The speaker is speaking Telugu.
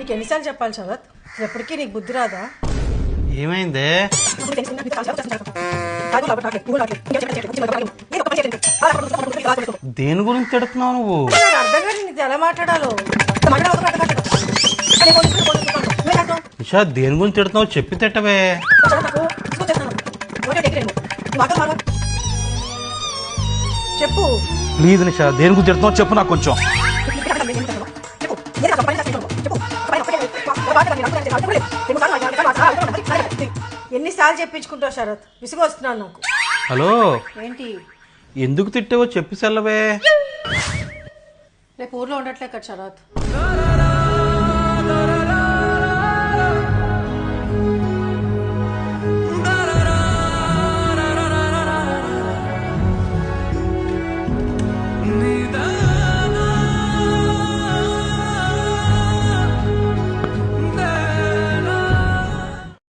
నీకు ఎన్నిసార్లు చెప్పాలి శరత్? ఎప్పటికీ నీకు బుద్ధి రాదా? ఏమైందే? దేని గురించి తిడుతున్నావు నువ్వు? నాకు అర్థం కాదు నీకు ఎలా మాట్లాడాలో. నిషా దేని గురించి తిడుతున్నావు చెప్పి తిట్టవే. చెప్పు ప్లీజ్ నిషా దేని గురించి తిడుతున్నావు చెప్పు నాకు కొంచెం. ఎన్నిసార్లు చెప్పించుకుంటావు శరత్? విసుగు వస్తున్నాను నాకు. హలో ఏంటి? ఎందుకు తిట్టావో చెప్పి సెల్లవే. రేపు ఊర్లో ఉండట్లే కదా శరత్.